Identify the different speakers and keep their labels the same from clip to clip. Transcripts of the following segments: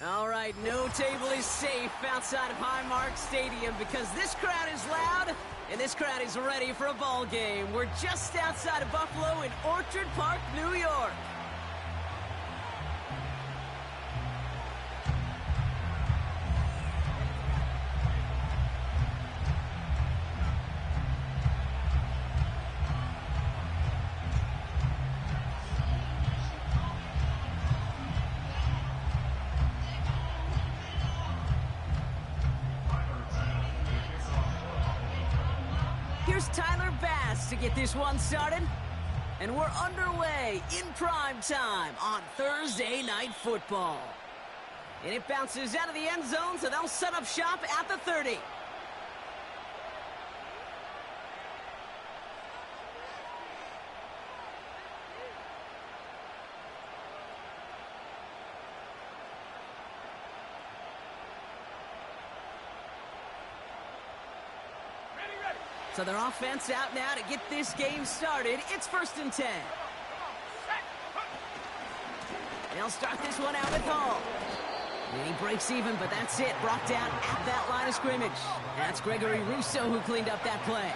Speaker 1: All right, no table is safe outside of Highmark Stadium because this crowd is loud and this crowd is ready for a ball game. We're just outside of Buffalo in Orchard Park, New York. Here's Tyler Bass to get this one started. And we're underway in prime time on Thursday Night Football. And it bounces out of the end zone, so they'll set up shop at the 30. So their offense out now to get this game started. It's 1st and 10. They'll start this one out with Hall. And he breaks even, but that's it. Brought down at that line of scrimmage. That's Gregory Rousseau who cleaned up that play.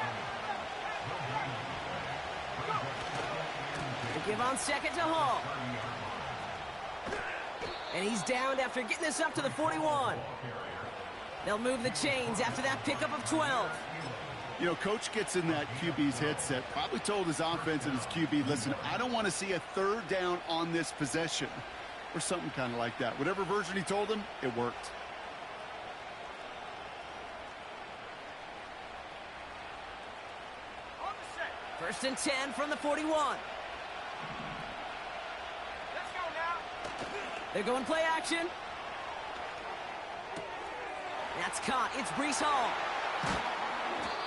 Speaker 1: They give on second to Hall. And he's downed after getting this up to the 41. They'll move the chains after that pickup of 12.
Speaker 2: You know, Coach gets in that QB's headset, probably told his offense and his QB, listen, I don't want to see a 3rd down on this possession, or something kind of like that. Whatever version he told him, it worked.
Speaker 1: First and 10 from the 41.
Speaker 3: Let's go now.
Speaker 1: They're going play action. That's caught. It's Breece Hall.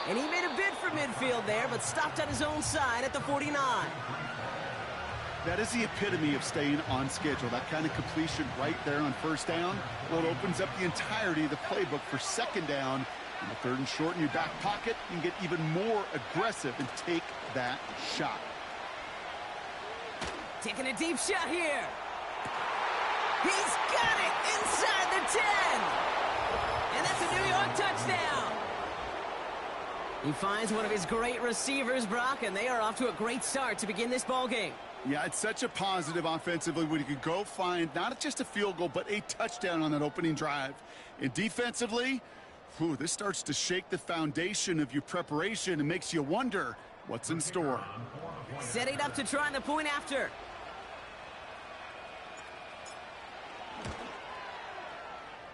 Speaker 1: And he made a bid for midfield there, but stopped on his own side at the 49.
Speaker 2: That is the epitome of staying on schedule. That kind of completion right there on 1st down. Well, it opens up the entirety of the playbook for 2nd down. In the 3rd and short in your back pocket, you can get even more aggressive and take that shot.
Speaker 1: Taking a deep shot here. He's got it inside the 10. And that's a New York touchdown. He finds one of his great receivers, Brock, and they are off to a great start to begin this ball game.
Speaker 2: Yeah, it's such a positive offensively when you could go find not just a field goal, but a touchdown on that opening drive. And defensively, this starts to shake the foundation of your preparation and makes you wonder what's in store.
Speaker 1: Setting up to try the point after.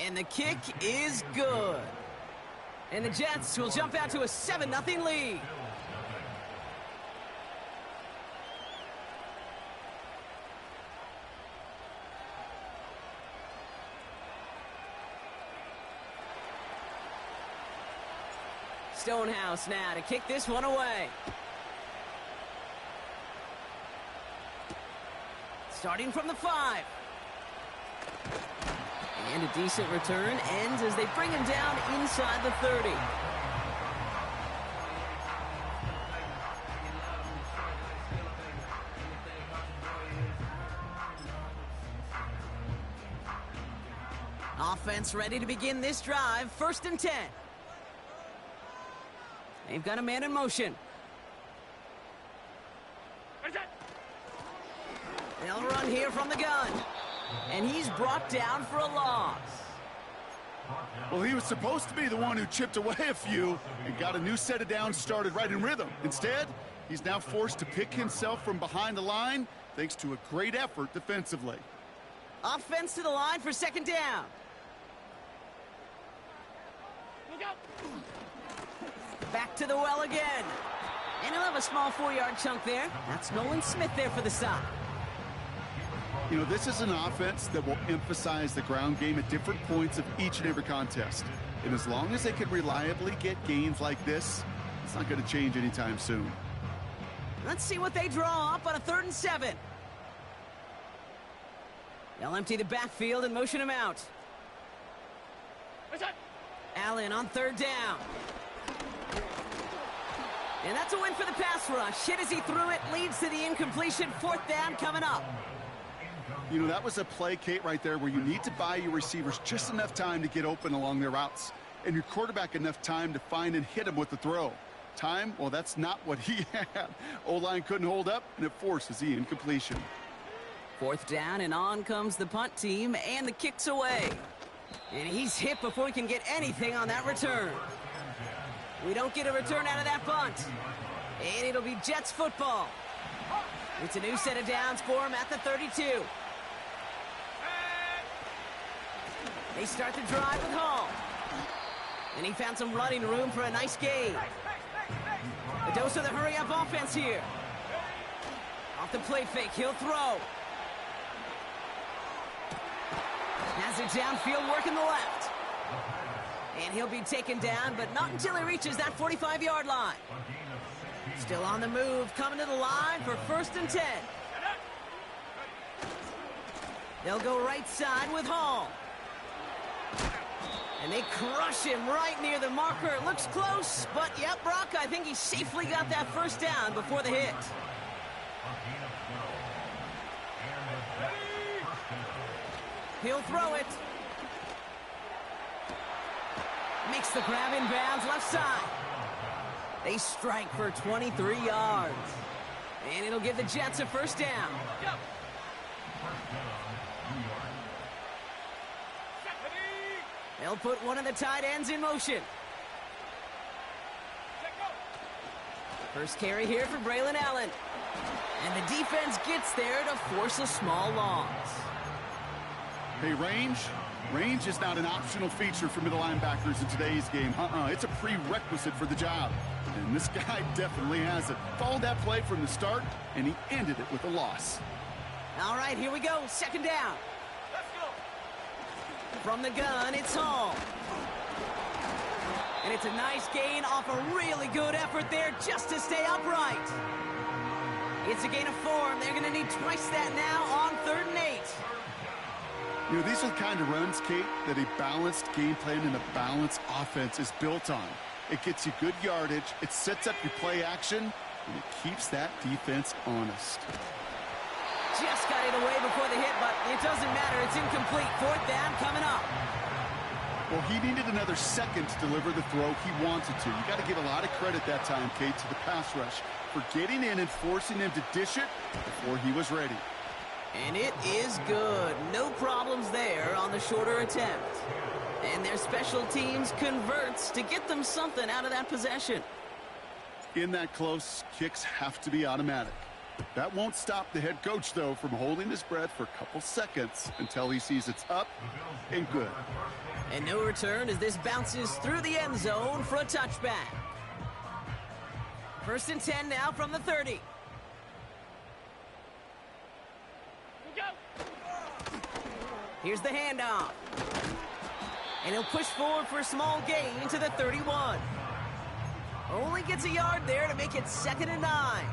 Speaker 1: And the kick is good. And the Jets will jump out to a 7-0 lead. Stonehouse now to kick this one away. Starting from the 5. And a decent return ends as they bring him down inside the 30. Offense ready to begin this drive. 1st and 10. They've got a man in motion. They'll run here from the gun. And he's brought down for a loss.
Speaker 2: Well, he was supposed to be the one who chipped away a few and got a new set of downs started right in rhythm. Instead, he's now forced to pick himself from behind the line thanks to a great effort defensively.
Speaker 1: Offense to the line for 2nd down.
Speaker 3: Look out.
Speaker 1: Back to the well again. And he'll have a small 4-yard chunk there. That's Nolan Smith there for the stop.
Speaker 2: You know, this is an offense that will emphasize the ground game at different points of each and every contest. And as long as they can reliably get gains like this, it's not going to change anytime soon.
Speaker 1: Let's see what they draw up on a 3rd and 7. They'll empty the backfield and motion him out. Allen on 3rd down. And that's a win for the pass rush. Hit as he threw it, leads to the incompletion. 4th down coming up.
Speaker 2: You know, that was a play, Kate, right there where you need to buy your receivers just enough time to get open along their routes, and your quarterback enough time to find and hit him with the throw. Time, well, that's not what he had. O-line couldn't hold up, and it forces the incompletion.
Speaker 1: 4th down, and on comes the punt team, and the kick's away. And he's hit before he can get anything on that return. We don't get a return out of that punt. And it'll be Jets football. It's a new set of downs for him at the 32. They start the drive with Hall. And he found some running room for a nice gain. A dose of the hurry-up offense here. Off the play fake, he'll throw. Has it downfield, working the left. And he'll be taken down, but not until he reaches that 45-yard line. Still on the move, coming to the line for 1st and 10. They'll go right side with Hall. And they crush him right near the marker. It looks close, but yep, Brock, I think he safely got that 1st down before the hit. He'll throw it. Makes the grab in bounds left side. They strike for 23 yards. And it'll give the Jets a 1st down. They'll put one of the tight ends in motion. First carry here for Braylon Allen. And the defense gets there to force a small loss.
Speaker 2: Hey, range is not an optional feature for middle linebackers in today's game. It's a prerequisite for the job. And this guy definitely has it. Followed that play from the start, and he ended it with a loss.
Speaker 1: All right, here we go. 2nd down.
Speaker 3: Let's go.
Speaker 1: From the gun, it's Hall. And it's a nice gain off a really good effort there just to stay upright. It's a gain of 4, and they're going to need twice that now on 3rd and 8.
Speaker 2: You know, these are the kind of runs, Kate, that a balanced game plan and a balanced offense is built on. It gets you good yardage, it sets up your play action, and it keeps that defense honest.
Speaker 1: Just got it away before the hit, but it doesn't matter. It's incomplete. 4th down coming up.
Speaker 2: Well, he needed another second to deliver the throw he wanted to. You got to give a lot of credit that time, Kate, to the pass rush for getting in and forcing him to dish it before he was ready.
Speaker 1: And it is good. No problems there on the shorter attempt. And their special teams converts to get them something out of that possession.
Speaker 2: In that close, kicks have to be automatic. That won't stop the head coach, though, from holding his breath for a couple seconds until he sees it's up and good.
Speaker 1: And no return as this bounces through the end zone for a touchback. 1st and 10 now from the 30. Here's the handoff. And he'll push forward for a small gain to the 31. Only gets a yard there to make it 2nd and 9.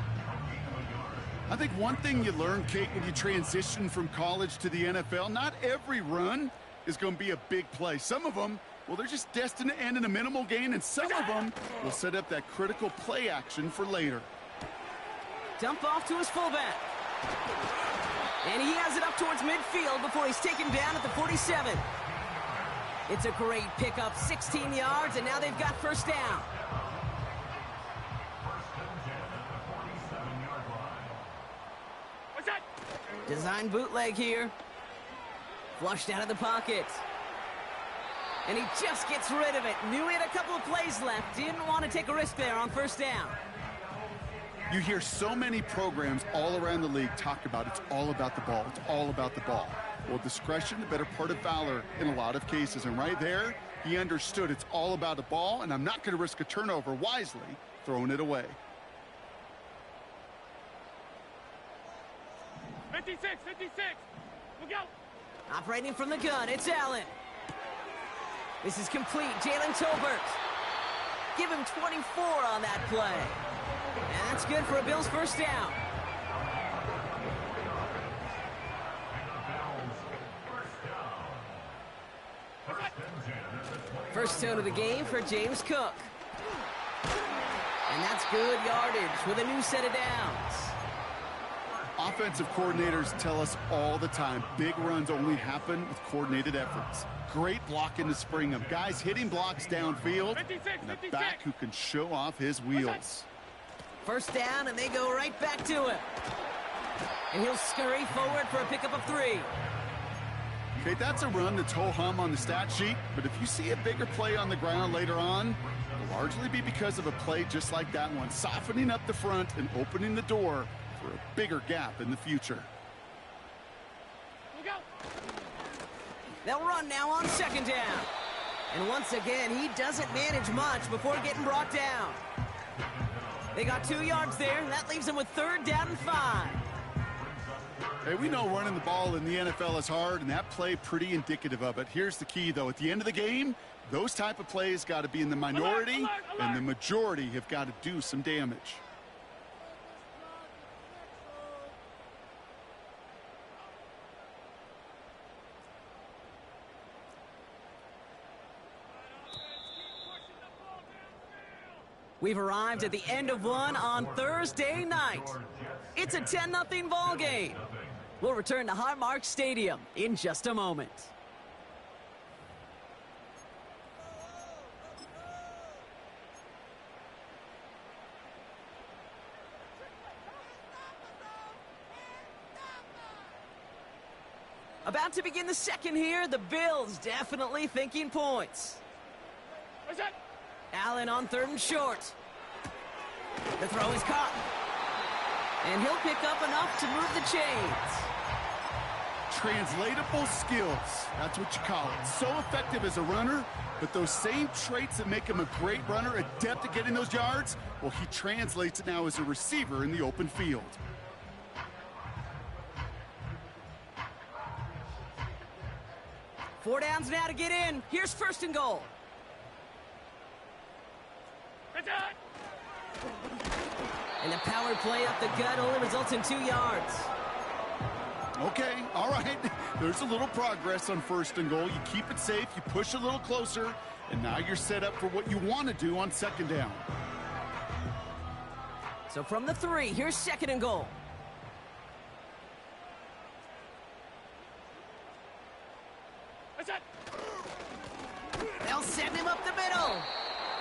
Speaker 2: I think one thing you learn, Kate, when you transition from college to the NFL, not every run is going to be a big play. Some of them, well, they're just destined to end in a minimal gain, and some of them will set up that critical play action for later.
Speaker 1: Dump off to his fullback. And he has it up towards midfield before he's taken down at the 47. It's a great pickup, 16 yards, and now they've got 1st down.
Speaker 3: What's that?
Speaker 1: Design bootleg here. Flushed out of the pocket. And he just gets rid of it. Knew he had a couple of plays left. Didn't want to take a risk there on 1st down.
Speaker 2: You hear so many programs all around the league talk about it's all about the ball. It's all about the ball. Well, discretion, the better part of valor in a lot of cases. And right there, he understood it's all about the ball, and I'm not going to risk a turnover, wisely throwing it away.
Speaker 3: 56, 56. Look out.
Speaker 1: Operating from the gun, it's Allen. This is complete. Jalen Tolbert. Give him 24 on that play. And that's good for a Bills 1st down. First tone of the game for James Cook. And that's good yardage with a new set of downs.
Speaker 2: defensive coordinators tell us all the time, big runs only happen with coordinated efforts. Great block in the spring of guys hitting blocks downfield,
Speaker 3: 56,
Speaker 2: and a
Speaker 3: 56.
Speaker 2: back who can show off his wheels.
Speaker 1: First down, and they go right back to him. And he'll scurry forward for a pickup of 3.
Speaker 2: Okay, that's a run that's ho-hum on the stat sheet, but if you see a bigger play on the ground later on, it'll largely be because of a play just like that one, softening up the front and opening the door for a bigger gap in the future.
Speaker 3: Look out.
Speaker 1: They'll run now on second down. And once again, he doesn't manage much before getting brought down. They got 2 yards there. That leaves them with 3rd down and 5.
Speaker 2: Hey, we know running the ball in the NFL is hard, and that play pretty indicative of it. Here's the key, though. At the end of the game, those type of plays got to be in the minority,
Speaker 3: alert.
Speaker 2: and the majority have got to do some damage.
Speaker 1: We've arrived at the end of one on Thursday night. It's a 10-0 ball game. We'll return to Highmark Stadium in just a moment. About to begin the second here. The Bills definitely thinking points.
Speaker 3: What's that?
Speaker 1: Allen on 3rd and short. The throw is caught. And he'll pick up enough to move the chains.
Speaker 2: Translatable skills, that's what you call it. So effective as a runner, but those same traits that make him a great runner, adept at getting those yards, well, he translates it now as a receiver in the open field.
Speaker 1: Four downs now to get in. Here's 1st and goal.
Speaker 3: That's it.
Speaker 1: And the power play up the gut only results in 2 yards.
Speaker 2: Okay, all right. There's a little progress on 1st and goal. You keep it safe, you push a little closer, and now you're set up for what you want to do on 2nd down.
Speaker 1: So from the 3, here's 2nd and goal.
Speaker 3: That's it.
Speaker 1: They'll send him up the middle.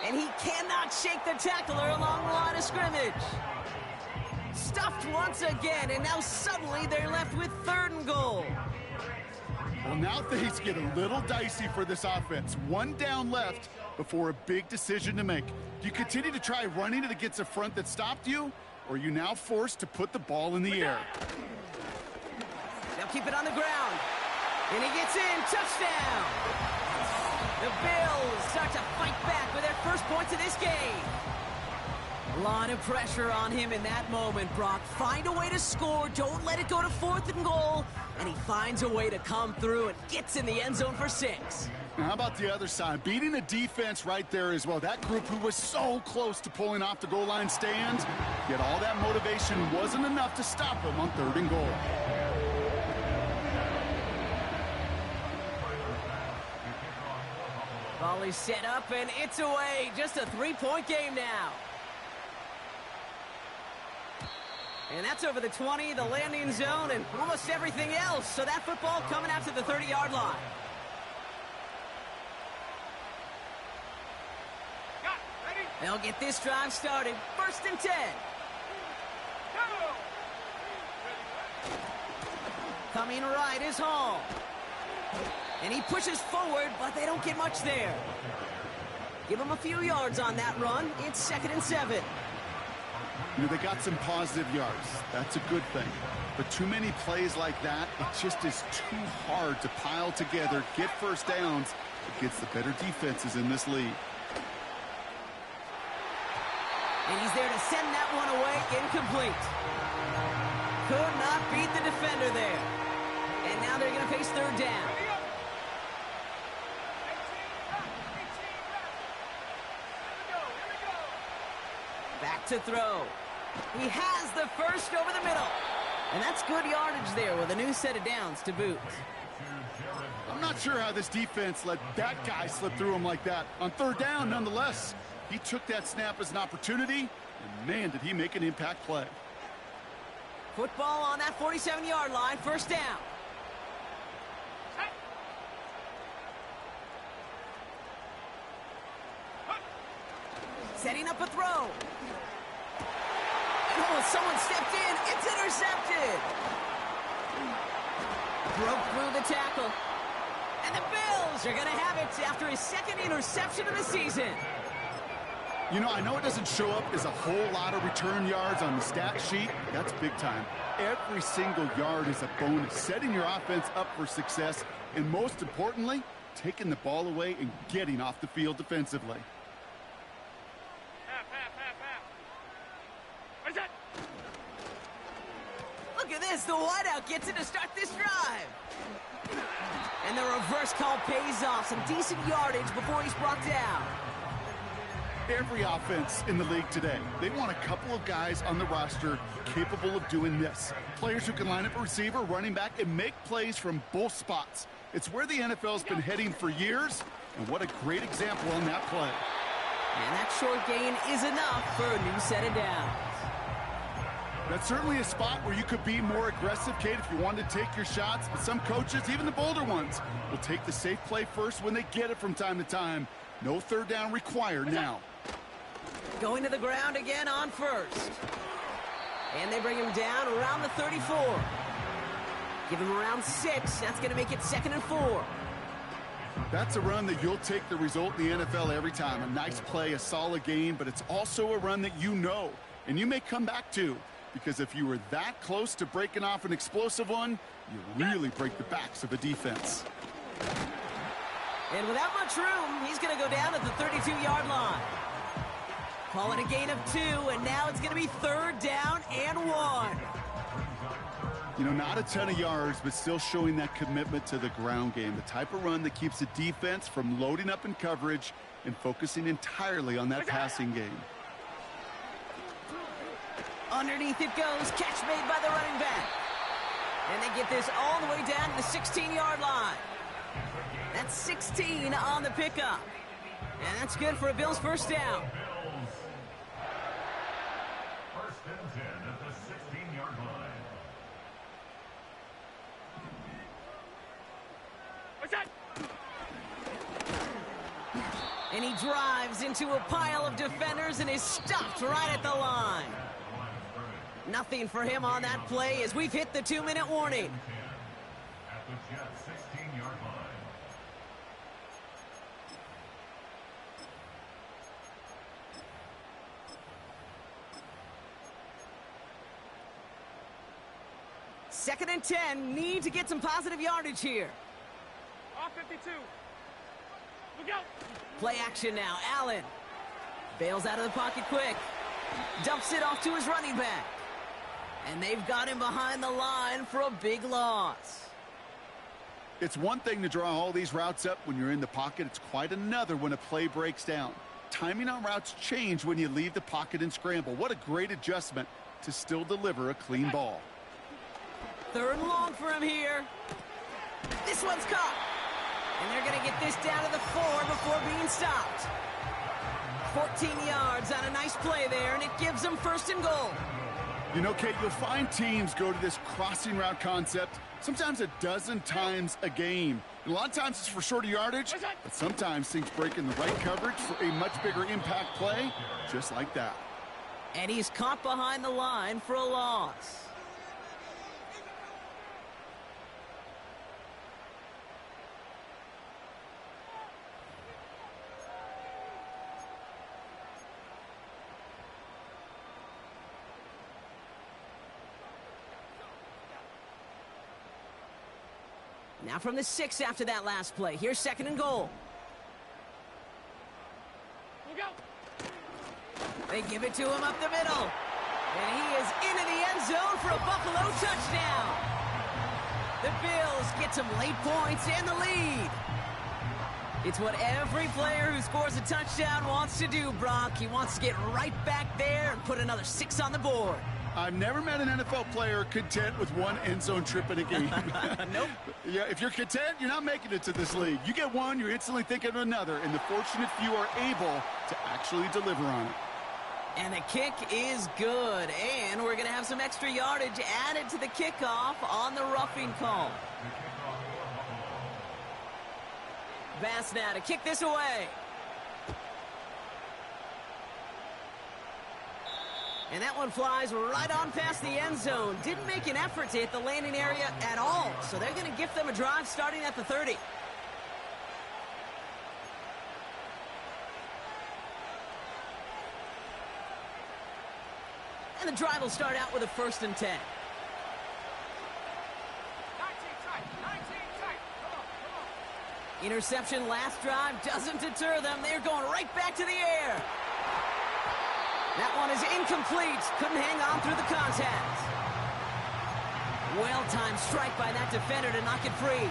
Speaker 1: And he cannot shake the tackler along the line of scrimmage. Stuffed once again, and now suddenly they're left with 3rd and goal.
Speaker 2: Well, now things get a little dicey for this offense. 1 down left before a big decision to make. Do you continue to try running it against a front that stopped you, or are you now forced to put the ball in the air?
Speaker 1: They'll keep it on the ground. And he gets in. Touchdown. The Bills start to fight back with their first points of this game. A lot of pressure on him in that moment, Brock. Find a way to score. Don't let it go to 4th and goal. And he finds a way to come through and gets in the end zone for 6.
Speaker 2: Now, how about the other side? Beating the defense right there as well. That group who was so close to pulling off the goal line stand, yet all that motivation wasn't enough to stop him on 3rd and goal.
Speaker 1: Volley set up, and it's away. Just a 3-point game now. And that's over the 20, the landing zone, and almost everything else. So that football coming out to the 30-yard line.
Speaker 3: Got it. Ready?
Speaker 1: They'll get this drive started. 1st and 10.
Speaker 3: Go.
Speaker 1: Coming right is Hall. And he pushes forward, but they don't get much there. Give him a few yards on that run. It's 2nd and 7.
Speaker 2: You know, they got some positive yards. That's a good thing. But too many plays like that, it just is too hard to pile together, get first downs against the better defenses in this league.
Speaker 1: And he's there to send that one away. Incomplete. Could not beat the defender there. And now they're going to face 3rd down. Back to throw. He has the first over the middle. And that's good yardage there with a new set of downs to boot.
Speaker 2: I'm not sure how this defense let that guy slip through him like that. On 3rd down, nonetheless, he took that snap as an opportunity, and man, did he make an impact play.
Speaker 1: Football on that 47-yard line, first down. Setting up a throw. And oh, someone stepped in. It's intercepted. Broke through the tackle. And the Bills are going to have it after his second interception of the season.
Speaker 2: You know, I know it doesn't show up as a whole lot of return yards on the stat sheet. That's big time. Every single yard is a bonus, setting your offense up for success, and most importantly, taking the ball away and getting off the field defensively.
Speaker 1: Look at this, the wideout gets it to start this drive. And the reverse call pays off, some decent yardage before he's brought down.
Speaker 2: Every offense in the league today, they want a couple of guys on the roster capable of doing this. Players who can line up a receiver, running back, and make plays from both spots. It's where the NFL's been heading for years, and what a great example on that play.
Speaker 1: And that short gain is enough for a new set of downs.
Speaker 2: That's certainly a spot where you could be more aggressive, Kate, if you wanted to take your shots. But some coaches, even the bolder ones, will take the safe play first when they get it from time to time. No third down required now.
Speaker 1: Going to the ground again on first. And they bring him down around the 34. Give him around 6. That's going to make it 2nd and 4.
Speaker 2: That's a run that you'll take the result in the NFL every time. A nice play, a solid game, but it's also a run that you know, and you may come back to. Because if you were that close to breaking off an explosive one, you really break the backs of a defense.
Speaker 1: And without much room, he's going to go down at the 32-yard line. Call it a gain of 2, and now it's going to be 3rd down and 1.
Speaker 2: You know, not a ton of yards, but still showing that commitment to the ground game. The type of run that keeps the defense from loading up in coverage and focusing entirely on that passing game.
Speaker 1: Underneath it goes. Catch made by the running back. And they get this all the way down to the 16-yard line. That's 16 on the pickup. And that's good for a Bills first down.
Speaker 4: First and 10 at the 16-yard line.
Speaker 3: What's that?
Speaker 1: And he drives into a pile of defenders and is stopped right at the line. Nothing for him on that play as we've hit the 2-minute warning.
Speaker 4: At the Jets 16-yard line.
Speaker 1: Second and 10, need to get some positive yardage here.
Speaker 3: Off 52. Look out.
Speaker 1: Play action now, Allen. Bails out of the pocket quick. Dumps it off to his running back. And they've got him behind the line for a big loss.
Speaker 2: It's one thing to draw all these routes up when you're in the pocket. It's quite another when a play breaks down. Timing on routes change when you leave the pocket and scramble. What a great adjustment to still deliver a clean ball.
Speaker 1: 3rd and long for him here. This one's caught. And they're going to get this down to the 4 before being stopped. 14 yards on a nice play there, and it gives them 1st and goal.
Speaker 2: You know, Kate, you'll find teams go to this crossing route concept sometimes a dozen times a game. And a lot of times it's for shorter yardage, but sometimes things break in the right coverage for a much bigger impact play, just like that.
Speaker 1: And he's caught behind the line for a loss. Now from the 6 after that last play. Here's 2nd and goal.
Speaker 3: Look out.
Speaker 1: They give it to him up the middle. And he is into the end zone for a Buffalo touchdown. The Bills get some late points and the lead. It's what every player who scores a touchdown wants to do, Brock. He wants to get right back there and put another 6 on the board.
Speaker 2: I've never met an NFL player content with one end zone trip in a game.
Speaker 1: Nope.
Speaker 2: Yeah, if you're content, you're not making it to this league. You get one, you're instantly thinking of another, and the fortunate few are able to actually deliver on it.
Speaker 1: And the kick is good. And we're going to have some extra yardage added to the kickoff on the roughing call. Bass now to kick this away. And that one flies right on past the end zone. Didn't make an effort to hit the landing area at all. So they're going to gift them a drive starting at the 30. And the drive will start out with a 1st and 10.
Speaker 3: 19 tight. Come on.
Speaker 1: Interception last drive doesn't deter them. They're going right back to the air. That one is incomplete. Couldn't hang on through the contact. Well-timed strike by that defender to knock it free.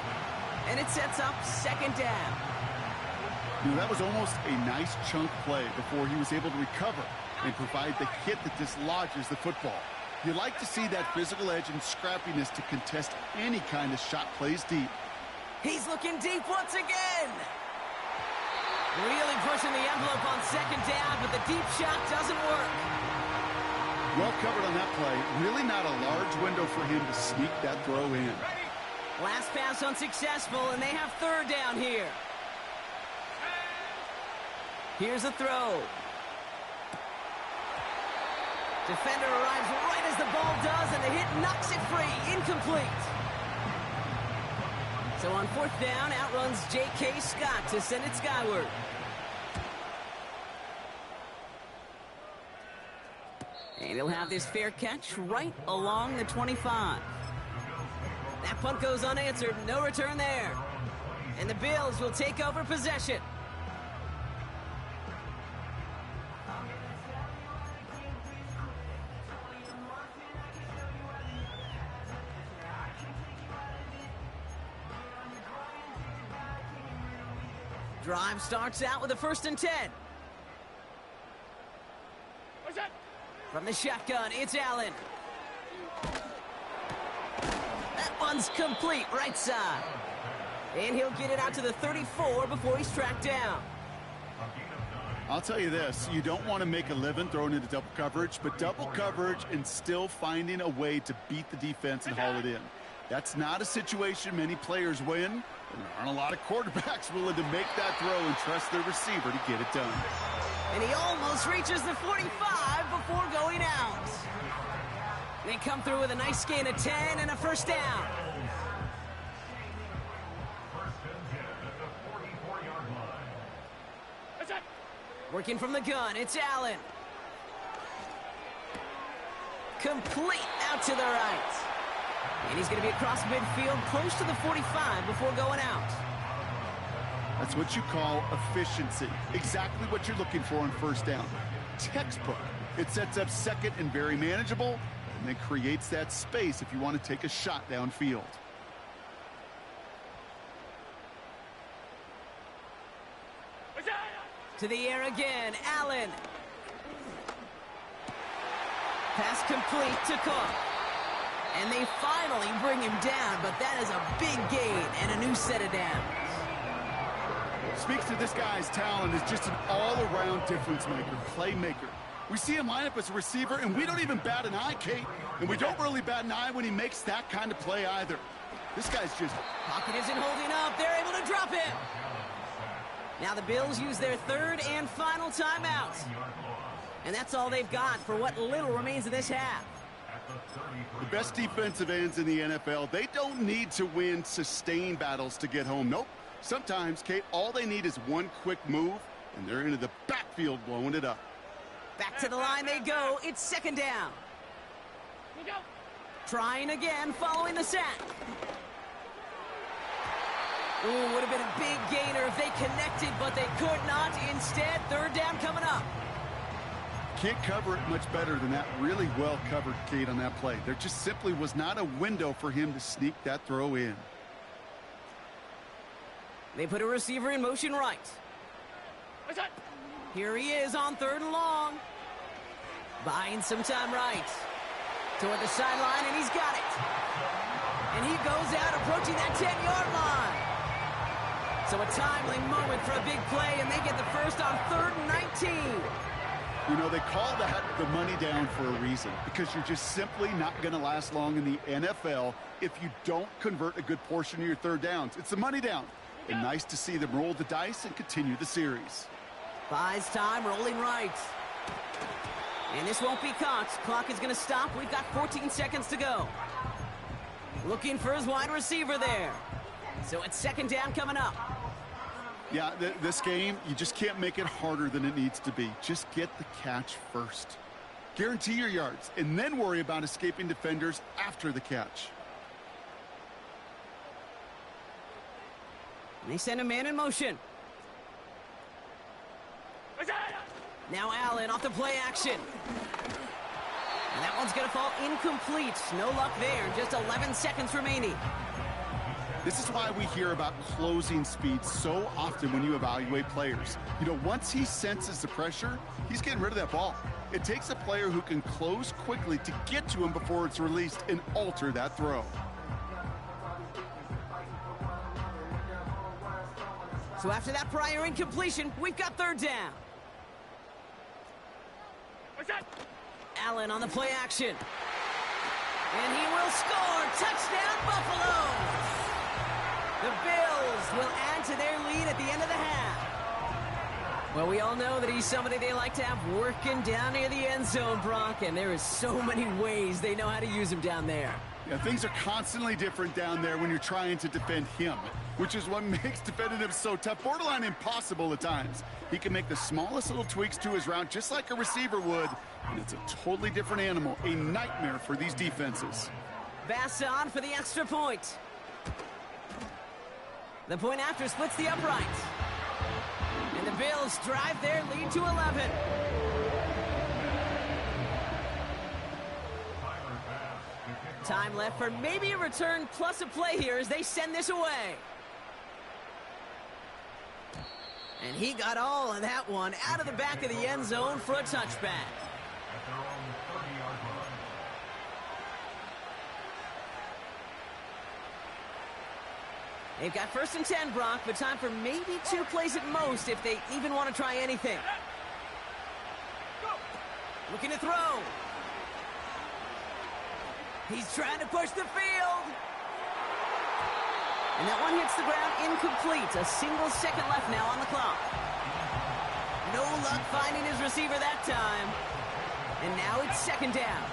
Speaker 1: And it sets up 2nd down.
Speaker 2: You know, that was almost a nice chunk play before he was able to recover and provide the hit that dislodges the football. You like to see that physical edge and scrappiness to contest any kind of shot plays deep.
Speaker 1: He's looking deep once again. Really pushing the envelope on 2nd down, but the deep shot doesn't work.
Speaker 2: Well covered on that play. Really not a large window for him to sneak that throw in.
Speaker 1: Last pass unsuccessful, and they have 3rd down here. Here's a throw. Defender arrives right as the ball does, and the hit knocks it free. Incomplete. So on 4th down, outruns J.K. Scott to send it skyward. And he'll have this fair catch right along the 25. That punt goes unanswered. No return there. And the Bills will take over possession. Drive starts out with a 1st and 10.
Speaker 3: What's that?
Speaker 1: From the shotgun, it's Allen. That one's complete, right side. And he'll get it out to the 34 before he's tracked down.
Speaker 2: I'll tell you this, you don't want to make a living throwing into double coverage, but double coverage and still finding a way to beat the defense and haul it in. That's not a situation many players win, and there aren't a lot of quarterbacks willing to make that throw and trust their receiver to get it done.
Speaker 1: And he almost reaches the 45 before going out. They come through with a nice gain of 10 and a 1st down.
Speaker 3: What's that?
Speaker 1: Working from the gun, it's Allen. Complete out to the right. And he's going to be across midfield, close to the 45 before going out.
Speaker 2: That's what you call efficiency. Exactly what you're looking for on 1st down. Textbook. It sets up 2nd and very manageable, and then creates that space if you want to take a shot downfield.
Speaker 3: What's that?
Speaker 1: To the air again, Allen. Pass complete to Cook. And they finally bring him down, but that is a big gain and a new set of downs.
Speaker 2: Speaks to this guy's talent as just an all-around difference maker, playmaker. We see him line up as a receiver, and we don't even bat an eye, Kate. And we don't really bat an eye when he makes that kind of play either. This guy's just...
Speaker 1: Pocket isn't holding up. They're able to drop him. Now the Bills use their 3rd and final timeout. And that's all they've got for what little remains of this half.
Speaker 2: The best defensive ends in the NFL, they don't need to win sustained battles to get home. Nope. Sometimes, Kate, all they need is one quick move, and they're into the backfield blowing it up.
Speaker 1: Back to the line they go. It's 2nd down.
Speaker 3: Look out.
Speaker 1: Trying again following the sack. Ooh, would have been a big gainer if they connected, but they could not. Instead, 3rd down coming up.
Speaker 2: Can't cover it much better than that. Really well covered, Kate, on that play. There just simply was not a window for him to sneak that throw in.
Speaker 1: They put a receiver in motion right.
Speaker 3: What's that?
Speaker 1: Here he is on 3rd and long. Buying some time right. Toward the sideline, and he's got it. And he goes out approaching that 10-yard line. So a timely moment for a big play, and they get the first on 3rd and 19.
Speaker 2: You know, they call that the money down for a reason, because you're just simply not going to last long in the NFL if you don't convert a good portion of your third downs. It's the money down. And nice to see them roll the dice and continue the series.
Speaker 1: Buys time, rolling right. And this won't be caught. Clock is going to stop. We've got 14 seconds to go. Looking for his wide receiver there. So it's second down coming up.
Speaker 2: Yeah, this game, you just can't make it harder than it needs to be. Just get the catch first. Guarantee your yards, and then worry about escaping defenders after the catch.
Speaker 1: And they send a man in motion. Now Allen off the play action. And that one's going to fall incomplete. No luck there. Just 11 seconds remaining.
Speaker 2: This is why we hear about closing speed so often when you evaluate players. You know, once he senses the pressure, he's getting rid of that ball. It takes a player who can close quickly to get to him before it's released and alter that throw.
Speaker 1: So after that prior incompletion, we've got third down. Allen on the play action. And he will score. Touchdown, Buffalo! The Bills will add to their lead at the end of the half. Well, we all know that he's somebody they like to have working down near the end zone, Brock, and there is so many ways they know how to use him down there.
Speaker 2: Yeah, things are constantly different down there when you're trying to defend him, which is what makes defending him so tough, borderline impossible at times. He can make the smallest little tweaks to his route just like a receiver would, and it's a totally different animal, a nightmare for these defenses.
Speaker 1: Bass on for the extra point. The point after splits the upright. And the Bills drive their lead to 11. Time left for maybe a return plus a play here as they send this away. And he got all of that one out of the back of the end zone for a touchback. They've got first and 10, Brock, but time for maybe 2 plays at most if they even want to try anything. Looking to throw. He's trying to push the field. And that one hits the ground incomplete. A single second left now on the clock. No luck finding his receiver that time. And now it's second down.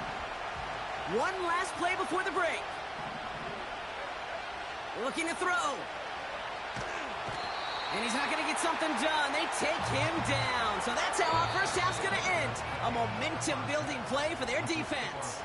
Speaker 1: One last play before the break. Looking to throw. And he's not going to get something done. They take him down. So that's how our first half's going to end. A momentum-building play for their defense.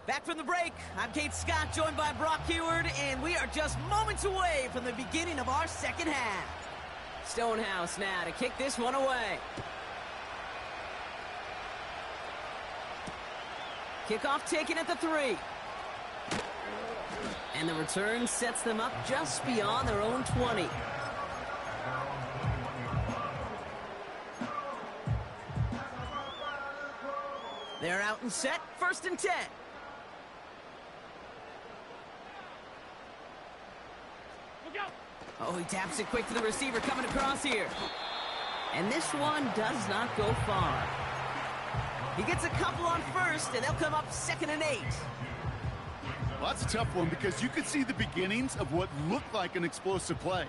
Speaker 1: Back from the break, I'm Kate Scott, joined by Brock Heward, and we are just moments away from the beginning of our second half. Stonehouse now to kick this one away. Kickoff taken at the 3. And the return sets them up just beyond their own 20. They're out and set, first and 10. Oh, he taps it quick to the receiver coming across here. And this one does not go far. He gets a couple on first, and they'll come up second and 8.
Speaker 2: Well, that's a tough one because you could see the beginnings of what looked like an explosive play.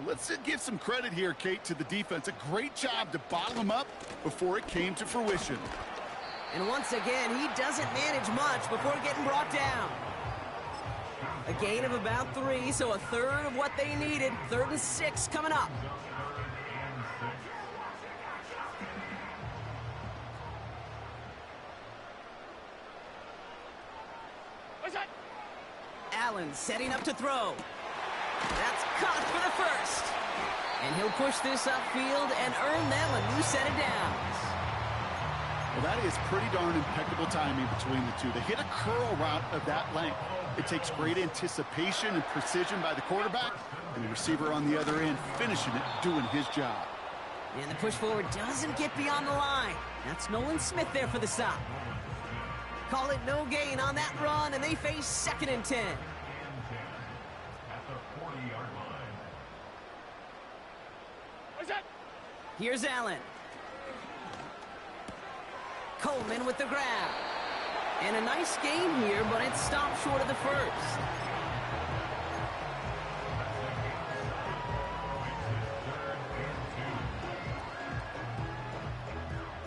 Speaker 2: Let's give some credit here, Kate, to the defense. A great job to bottle him up before it came to fruition.
Speaker 1: And once again, he doesn't manage much before getting brought down. A gain of about 3, so a third of what they needed. 3rd and 6 coming up. Allen setting up to throw. That's caught for the first. And he'll push this upfield and earn them a new set of downs.
Speaker 2: Well, that is pretty darn impeccable timing between the two. They hit a curl route of that length. It takes great anticipation and precision by the quarterback, and the receiver on the other end finishing it, doing his job.
Speaker 1: And the push forward doesn't get beyond the line. That's Nolan Smith there for the stop. Call it no gain on that run, and they face 2nd and 10.
Speaker 4: At the 40-yard line.
Speaker 3: What's that?
Speaker 1: Here's Allen. Coleman with the grab. And a nice game here, but it stopped short of the first.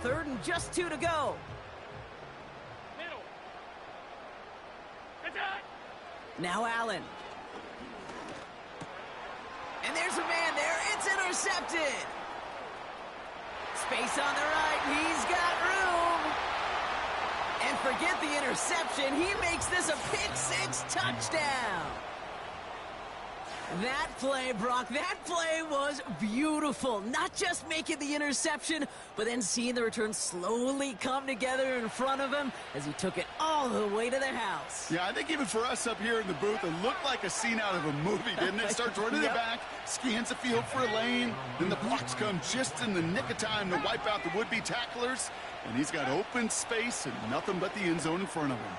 Speaker 1: Third and just 2 to go.
Speaker 3: Middle. It's out.
Speaker 1: Now Allen. And there's a man there. It's intercepted. Space on the right. He's got room. And forget the interception. He makes this a pick-6 touchdown. That play, Brock, that play was beautiful. Not just making the interception, but then seeing the return slowly come together in front of him as he took it all the way to the house.
Speaker 2: Yeah, I think even for us up here in the booth, it looked like a scene out of a movie, didn't it? Starts running
Speaker 1: Yep.
Speaker 2: the back, scans the field for a lane, then the blocks come just in the nick of time to wipe out the would-be tacklers, and he's got open space and nothing but the end zone in front of him.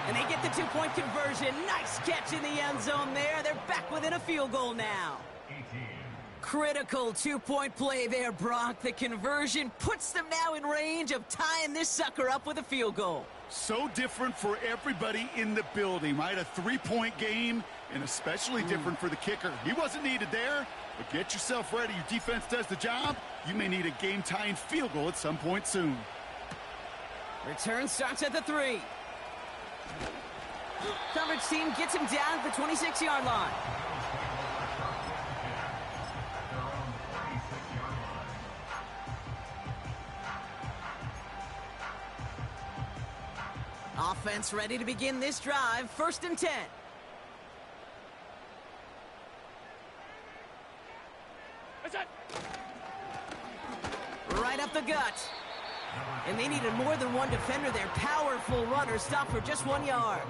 Speaker 1: And they get the 2-point conversion. Nice catch in the end zone there. They're back within a field goal now.
Speaker 4: 18.
Speaker 1: Critical 2-point play there, Brock. The conversion puts them now in range of tying this sucker up with a field goal.
Speaker 2: So different for everybody in the building, right? A 3-point game, and especially different for the kicker. He wasn't needed there, but get yourself ready. Your defense does the job. You may need a game-tying field goal at some point soon.
Speaker 1: Return starts at the 3. Coverage team gets him down at the 26-yard line. Offense ready to begin this drive. 1st and 10.
Speaker 3: What's that?
Speaker 1: Right up the gut. And they needed more than one defender there. Powerful runner stopped for just 1 yard.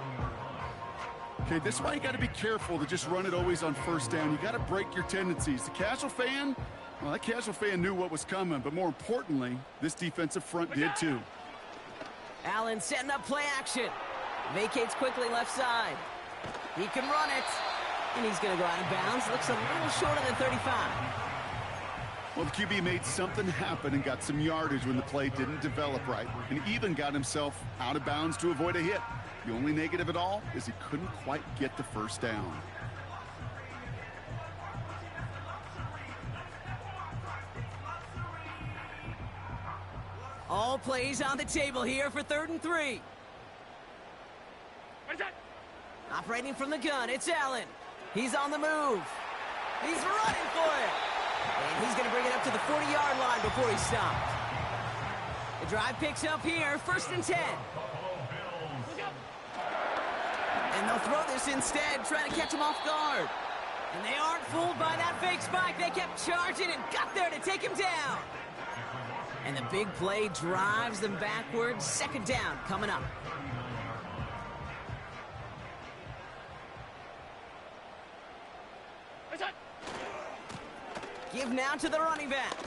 Speaker 2: Okay, this is why you got to be careful to just run it always on 1st down. You got to break your tendencies. The casual fan, well, that casual fan knew what was coming, but more importantly, this defensive front did too.
Speaker 1: Allen setting up play action. Vacates quickly left side. He can run it. And he's going to go out of bounds. Looks a little shorter than 35.
Speaker 2: Well, the QB made something happen and got some yardage when the play didn't develop right, and even got himself out of bounds to avoid a hit. The only negative at all is he couldn't quite get the 1st down.
Speaker 1: All plays on the table here for 3rd and 3.
Speaker 3: What's that?
Speaker 1: Operating from the gun, it's Allen. He's on the move. He's running for it. And he's going to bring it up to the 40-yard line before he stops. The drive picks up here, 1st and 10.
Speaker 3: Look out.
Speaker 1: And they'll throw this instead, trying to catch him off guard. And they aren't fooled by that fake spike. They kept charging and got there to take him down. And the big play drives them backwards. 2nd down coming up.
Speaker 3: What's that?
Speaker 1: Give now to the running back.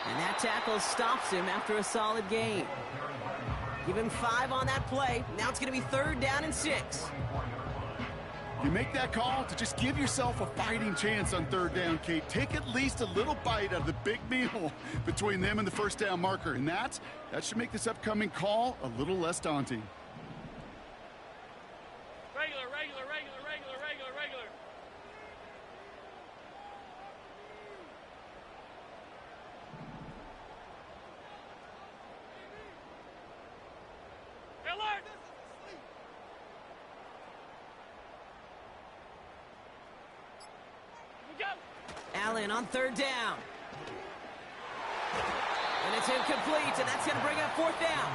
Speaker 1: And that tackle stops him after a solid gain. Give him 5 on that play. Now it's going to be 3rd down and 6.
Speaker 2: You make that call to just give yourself a fighting chance on 3rd down, Kate. Take at least a little bite out of the big meal between them and the 1st down marker. And that should make this upcoming call a little less daunting.
Speaker 3: Regular, regular, regular, regular, regular, regular. Alert! We go!
Speaker 1: Allen on 3rd down. And it's incomplete, and that's going to bring up 4th down.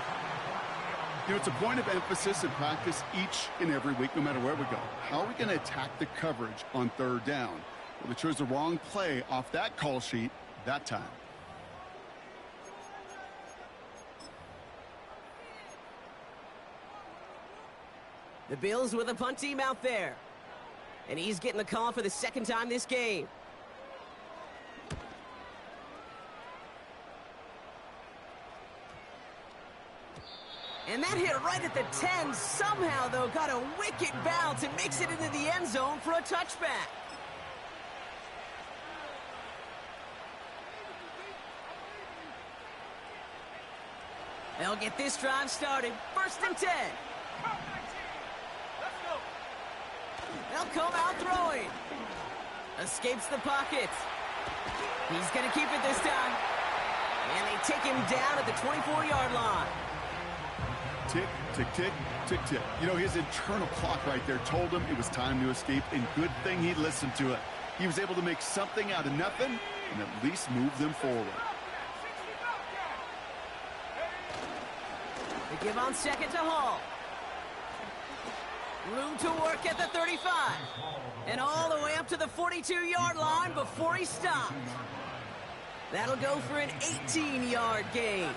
Speaker 2: You know, it's a point of emphasis in practice each and every week, no matter where we go. How are we going to attack the coverage on 3rd down? Well, they chose the wrong play off that call sheet that time.
Speaker 1: The Bills with a punt team out there. And he's getting the call for the second time this game. And that hit right at the 10. Somehow, though, got a wicked bounce and makes it into the end zone for a touchback. They'll get this drive started. 1st and 10. They'll come out throwing. Escapes the pocket. He's going to keep it this time. And they take him down at the 24-yard line.
Speaker 2: Tick, tick, tick, tick, tick. You know, his internal clock right there told him it was time to escape, and good thing he listened to it. He was able to make something out of nothing and at least move them forward.
Speaker 1: They give on 2nd to Hall. Room to work at the 35. And all the way up to the 42-yard line before he stopped. That'll go for an 18-yard gain.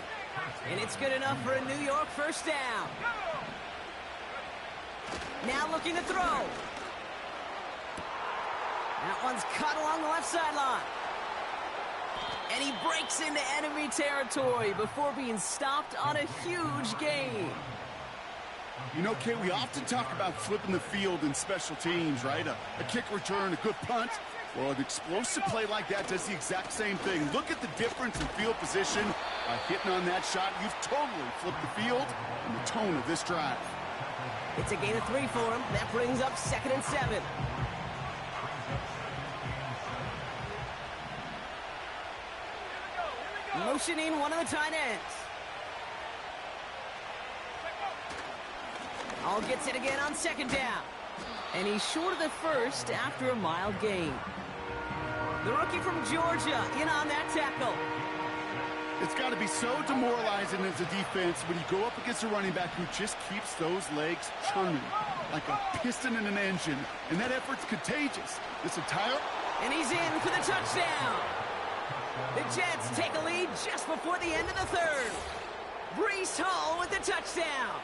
Speaker 1: And it's good enough for a New York 1st down. Now looking to throw. That one's cut along the left sideline. And he breaks into enemy territory before being stopped on a huge gain.
Speaker 2: You know, Kate, we often talk about flipping the field in special teams, right? A kick return, a good punt. Well, an explosive play like that does the exact same thing. Look at the difference in field position. By hitting on that shot, you've totally flipped the field and the tone of this drive.
Speaker 1: It's a gain of 3 for him. That brings up 2nd and 7. Motioning one of the tight ends. All gets it again on 2nd down. And he's short of the 1st after a mild gain. The rookie from Georgia in on that tackle.
Speaker 2: It's got to be so demoralizing as a defense when you go up against a running back who just keeps those legs churning like a piston in an engine. And that effort's contagious. This entire...
Speaker 1: And he's in for the touchdown. The Jets take a lead just before the end of the 3rd. Breece Hall with the touchdown.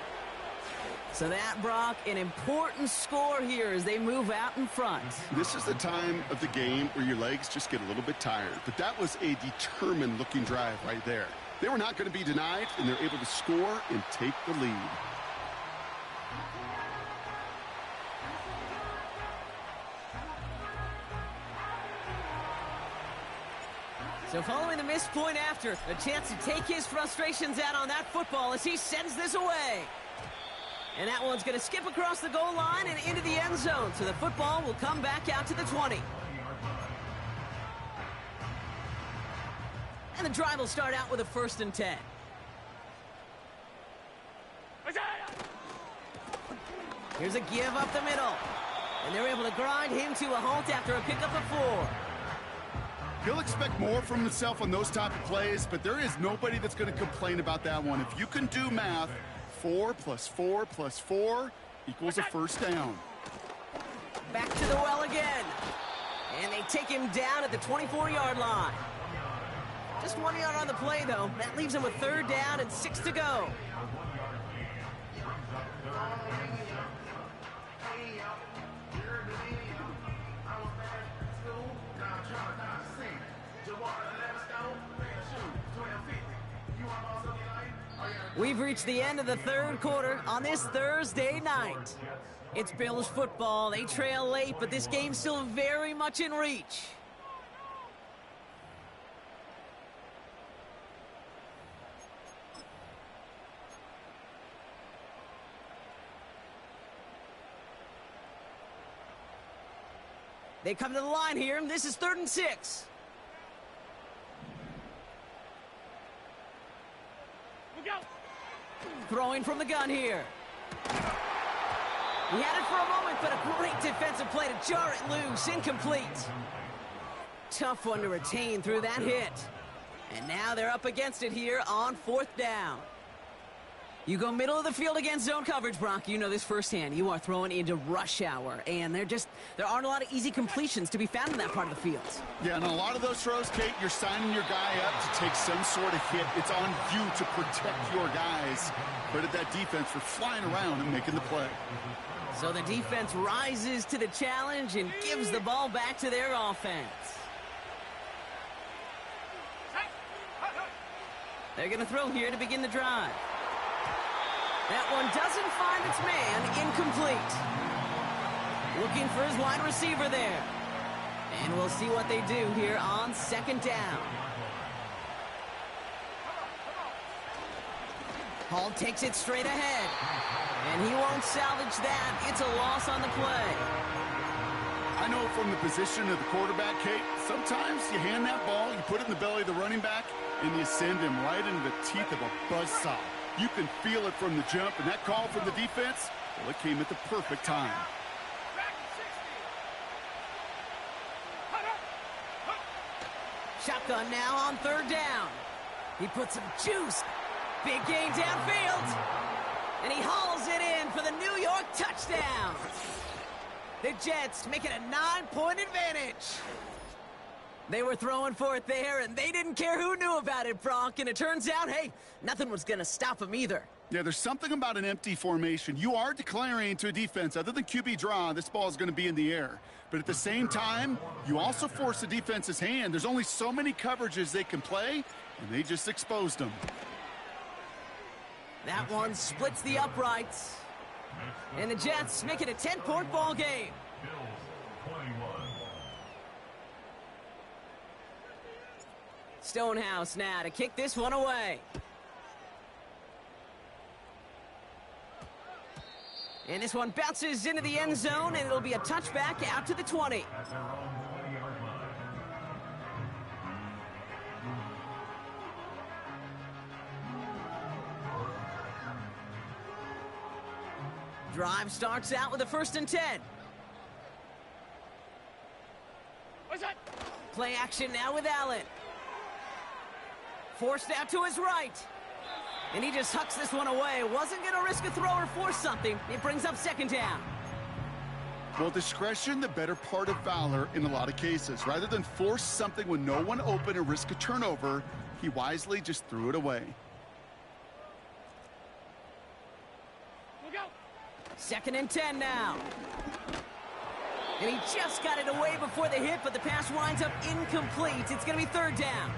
Speaker 1: So that, Brock, an important score here as they move out in front.
Speaker 2: This is the time of the game where your legs just get a little bit tired. But that was a determined-looking drive right there. They were not going to be denied, and they're able to score and take the lead.
Speaker 1: So following the missed point after, a chance to take his frustrations out on that football as he sends this away. And that one's going to skip across the goal line and into the end zone. So the football will come back out to the 20. And the drive will start out with a 1st and 10. Here's a give up the middle. And they're able to grind him to a halt after a pickup of 4.
Speaker 2: He'll expect more from himself on those type of plays, but there is nobody that's going to complain about that one. If you can do math, 4 plus 4 plus 4 equals a 1st down.
Speaker 1: Back to the well again. And they take him down at the 24-yard line. Just 1 yard on the play, though. That leaves him with 3rd down and 6 to go. We've reached the end of the 3rd quarter on this Thursday night. It's Bills football. They trail late, but this game's still very much in reach. They come to the line here. This is 3rd and 6. Throwing from the gun here. He had it for a moment, but a great defensive play to jar it loose. Incomplete. Tough one to retain through that hit. And now they're up against it here on 4th down. You go middle of the field against zone coverage, Brock. You know this firsthand. You are throwing into rush hour, and there aren't a lot of easy completions to be found in that part of the field.
Speaker 2: Yeah, and a lot of those throws, Kate, you're signing your guy up to take some sort of hit. It's on you to protect your guys. Credit that defense for flying around and making the play.
Speaker 1: So the defense rises to the challenge and gives the ball back to their offense. They're going to throw here to begin the drive. That one doesn't find its man, incomplete. Looking for his wide receiver there. And we'll see what they do here on second down. Hall takes it straight ahead. And he won't salvage that. It's a loss on the play.
Speaker 2: I know from the position of the quarterback, Kate, sometimes you hand that ball, you put it in the belly of the running back, and you send him right into the teeth of a buzzsaw. You can feel it from the jump, and that call from the defense, well, it came at the perfect time.
Speaker 1: Shotgun now on third down. He puts some juice. Big gain downfield. And he hauls it in for the New York touchdown. The Jets make it a 9-point advantage. They were throwing for it there, and they didn't care who knew about it, Brock. And it turns out, hey, nothing was going to stop them either.
Speaker 2: Yeah, there's something about an empty formation. You are declaring to a defense, other than QB draw, this ball is going to be in the air. But at the same time, you also force the defense's hand. There's only so many coverages they can play, and they just exposed them.
Speaker 1: That one splits the uprights. And the Jets make it a 10-point ball game. Stonehouse now to kick this one away. And this one bounces into the end zone, and it'll be a touchback out to the 20. Drive starts out with a 1st and 10.
Speaker 3: What's that?
Speaker 1: Play action now with Allen. Forced out to his right. And he just hucks this one away. Wasn't going to risk a throw or force something. It brings up 2nd down.
Speaker 2: Well, discretion, the better part of valor in a lot of cases. Rather than force something when no one open and risk a turnover, he wisely just threw it away.
Speaker 3: Look out!
Speaker 1: 2nd and 10 now. And he just got it away before the hit, but the pass winds up incomplete. It's going to be 3rd down.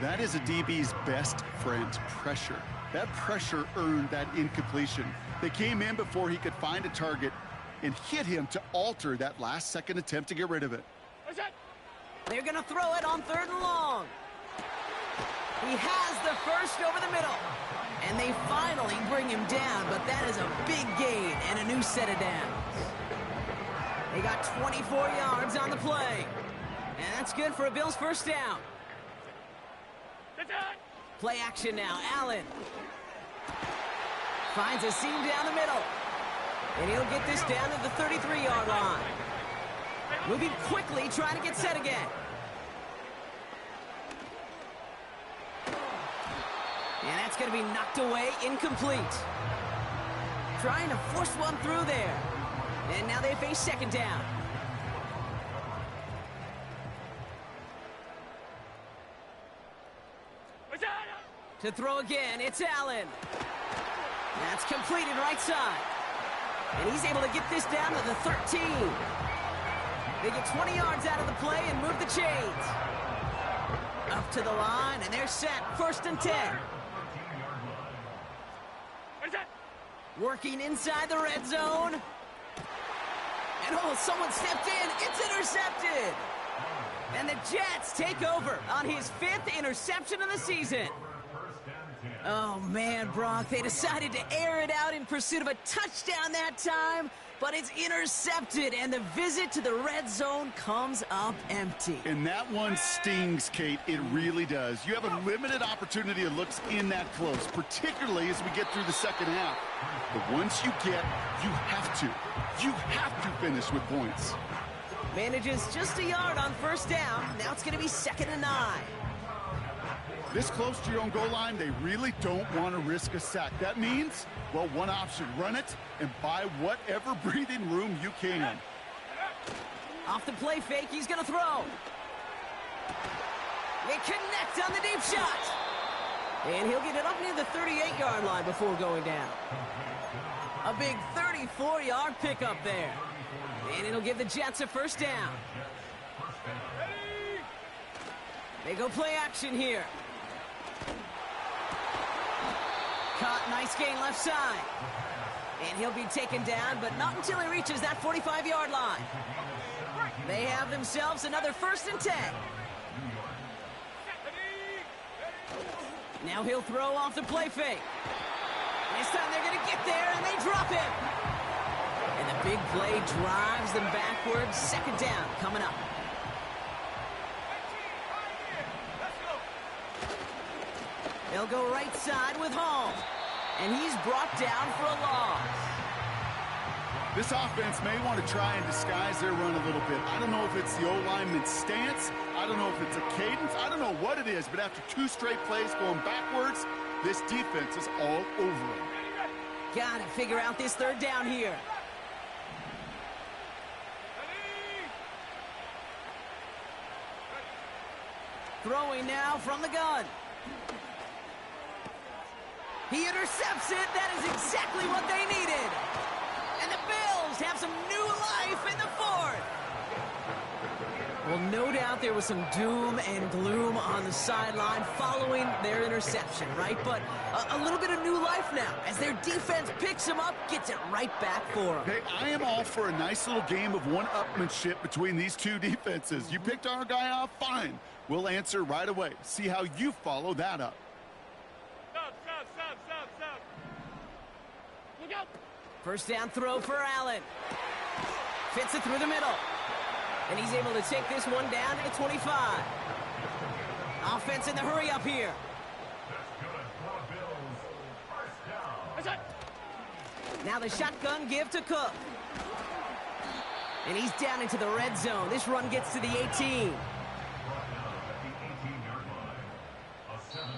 Speaker 2: That is a DB's best friend, pressure. That pressure earned that incompletion. They came in before he could find a target and hit him to alter that last-second attempt to get rid of it.
Speaker 3: What's that?
Speaker 1: They're going to throw it on 3rd and long. He has the first over the middle. And they finally bring him down, but that is a big gain and a new set of downs. They got 24 yards on the play. And that's good for a Bills 1st down. Play action now. Allen finds a seam down the middle. And he'll get this down to the 33-yard line. Moving quickly, trying to get set again. And that's going to be knocked away, incomplete. Trying to force one through there. And now they face 2nd down. To throw again, it's Allen. That's completed right side. And he's able to get this down to the 13. They get 20 yards out of the play and move the chains. Up to the line, and they're set. 1st and 10. Working inside the red zone. And oh, someone stepped in. It's intercepted. And the Jets take over on his 5th interception of the season. Oh, man, Brock, they decided to air it out in pursuit of a touchdown that time, but it's intercepted, and the visit to the red zone comes up empty.
Speaker 2: And that one stings, Kate. It really does. You have a limited opportunity that looks in that close, particularly as we get through the 2nd half. But once you get, you have to finish with points.
Speaker 1: Manages just a yard on 1st down. Now it's going to be 2nd and 9.
Speaker 2: This close to your own goal line, they really don't want to risk a sack. That means, well, one option, run it and buy whatever breathing room you can.
Speaker 1: Off the play fake, he's going to throw. They connect on the deep shot. And he'll get it up near the 38-yard line before going down. A big 34-yard pickup there. And it'll give the Jets a first down. They go play action here. Caught, nice gain left side. And he'll be taken down, but not until he reaches that 45-yard line. They have themselves another 1st and 10. Now he'll throw off the play fake. This time they're going to get there, and they drop him. And the big play drives them backwards. 2nd down coming up. They'll go right side with Hall. And he's brought down for a loss.
Speaker 2: This offense may want to try and disguise their run a little bit. I don't know if it's the O-lineman's stance. I don't know if it's a cadence. I don't know what it is, but after 2 straight plays going backwards, this defense is all over it.
Speaker 1: Got to figure out this 3rd down here. Throwing now from the gun. He intercepts it. That is exactly what they needed. And the Bills have some new life in the 4th. Well, no doubt there was some doom and gloom on the sideline following their interception, right? But a little bit of new life now as their defense picks them up, gets it right back for them.
Speaker 2: Hey, I am all for a nice little game of one-upmanship between these two defenses. You picked our guy off, fine. We'll answer right away. See how you follow that up.
Speaker 3: Stop. Look out.
Speaker 1: First down throw for Allen. Fits it through the middle. And he's able to take this one down to the 25. Offense in the hurry up here. Now the shotgun give to Cook. And he's down into the red zone. This run gets to the 18.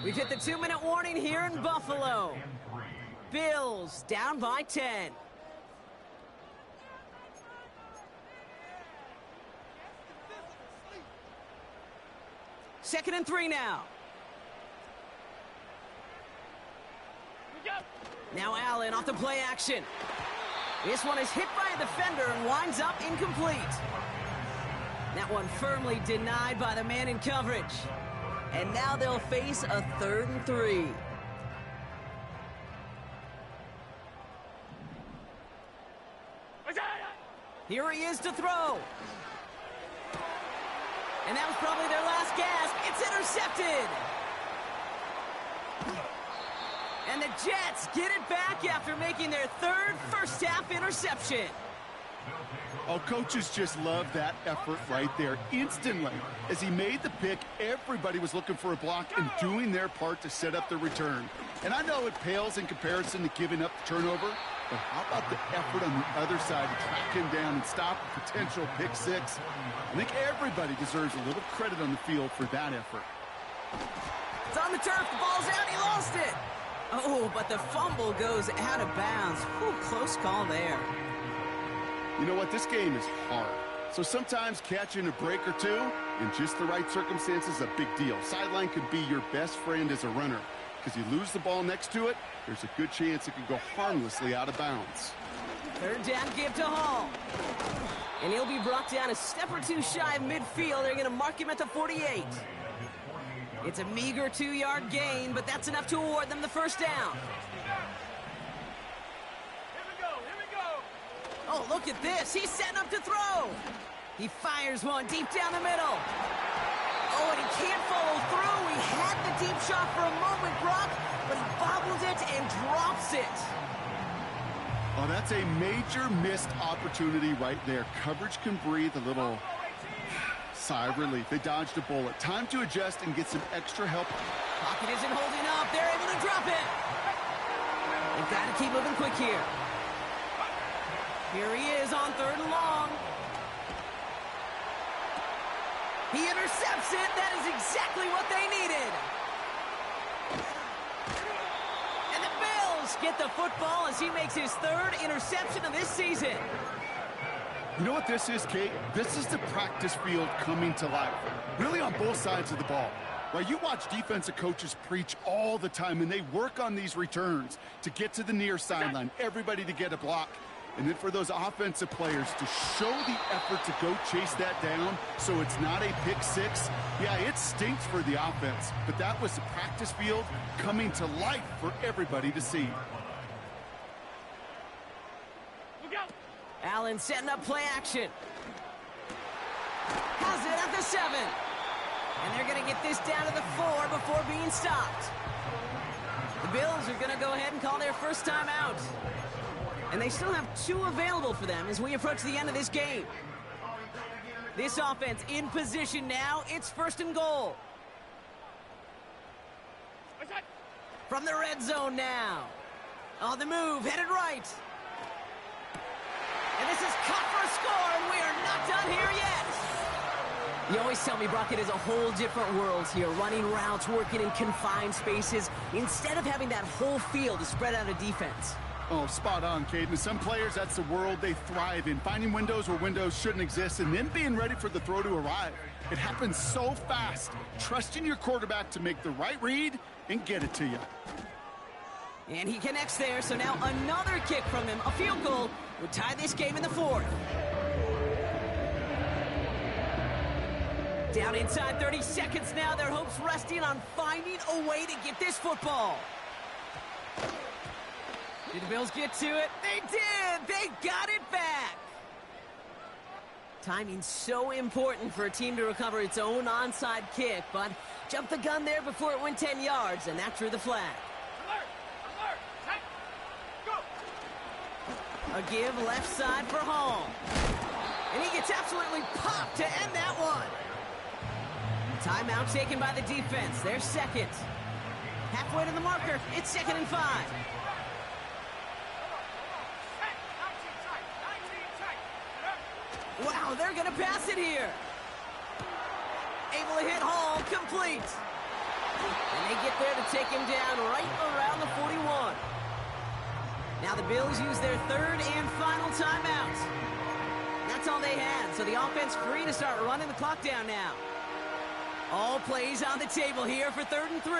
Speaker 1: We've hit the 2-minute warning here in Buffalo. Bills down by 10. Second and 3 now. Now Allen off the play action. This one is hit by a defender and winds up incomplete. That one firmly denied by the man in coverage. And now they'll face a 3rd and 3. Here he is to throw. And that was probably their last gasp. It's intercepted. And the Jets get it back after making their 3rd first-half interception.
Speaker 2: Oh, coaches just love that effort right there. Instantly, as he made the pick, everybody was looking for a block and doing their part to set up the return. And I know it pales in comparison to giving up the turnover, but how about the effort on the other side to track him down and stop a potential pick 6? I think everybody deserves a little credit on the field for that effort.
Speaker 1: It's on the turf. The ball's out. He lost it. Oh, but the fumble goes out of bounds. Whew, close call there.
Speaker 2: You know what? This game is hard. So sometimes catching a break or two in just the right circumstances is a big deal. Sideline could be your best friend as a runner, because you lose the ball next to it, there's a good chance it could go harmlessly out of bounds.
Speaker 1: 3rd down give to Hall. And he'll be brought down a step or 2 shy of midfield. They're going to mark him at the 48. It's a meager 2-yard gain, but that's enough to award them the first down. Oh, look at this. He's setting up to throw. He fires one deep down the middle. Oh, and he can't follow through. He had the deep shot for a moment, Brock, but he bobbles it and drops it.
Speaker 2: Oh, that's a major missed opportunity right there. Coverage can breathe a little sigh of relief. They dodged a bullet. Time to adjust and get some extra help.
Speaker 1: Pocket isn't holding up. They're able to drop it. They've got to keep moving quick here. Here he is on 3rd and long. He intercepts it. That is exactly what they needed. Chiefs get the football as he makes his third interception of this season.
Speaker 2: You know what this is, Kate? This is the practice field coming to life, really on both sides of the ball. Right, you watch defensive coaches preach all the time, and they work on these returns to get to the near sideline, everybody to get a block. And then for those offensive players to show the effort to go chase that down so it's not a pick six, yeah, it stinks for the offense. But that was the practice field coming to life for everybody to see.
Speaker 1: Allen setting up play action. Has it at the 7. And they're going to get this down to the 4 before being stopped. The Bills are going to go ahead and call their first time out. And they still have 2 available for them as we approach the end of this game. This offense in position now. It's 1st and goal. From the red zone now. On the move, headed right. And this is caught for a score, and we are not done here yet. You always tell me, Brock, it is a whole different world here, running routes, working in confined spaces, instead of having that whole field to spread out a defense.
Speaker 2: Oh, spot on, Kate. And some players, that's the world they thrive in, finding windows where windows shouldn't exist and then being ready for the throw to arrive. It happens so fast. Trusting your quarterback to make the right read and get it to you.
Speaker 1: And he connects there, so now another kick from him. A field goal would tie this game in the 4th. Down inside 30 seconds now. Their hopes resting on finding a way to get this football. Did the Bills get to it? They did! They got it back! Timing so important for a team to recover its own onside kick, but jumped the gun there before it went 10 yards, and that drew the flag. A give left side for Hall. And he gets absolutely popped to end that one. Timeout taken by the defense. Their second. Halfway to the marker. It's 2nd and 5. Wow, they're going to pass it here. Able to hit Hall. Complete. And they get there to take him down right around the 41. Now the Bills use their 3rd and final timeout. That's all they had, so the offense free to start running the clock down now. All plays on the table here for 3rd and 3.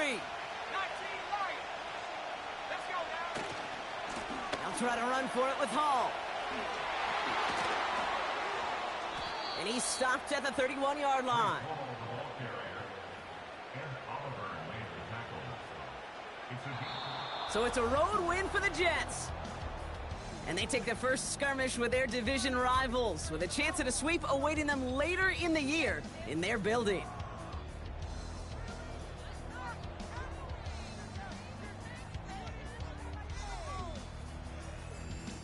Speaker 1: They'll try to run for it with Hall. And he's stopped at the 31-yard line. So it's a road win for the Jets. And they take the first skirmish with their division rivals, with a chance at a sweep awaiting them later in the year in their building.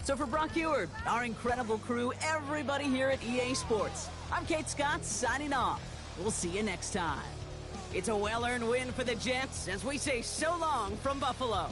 Speaker 1: So for Brock Eward, our incredible crew, everybody here at EA Sports, I'm Kate Scott signing off. We'll see you next time. It's a well-earned win for the Jets as we say so long from Buffalo.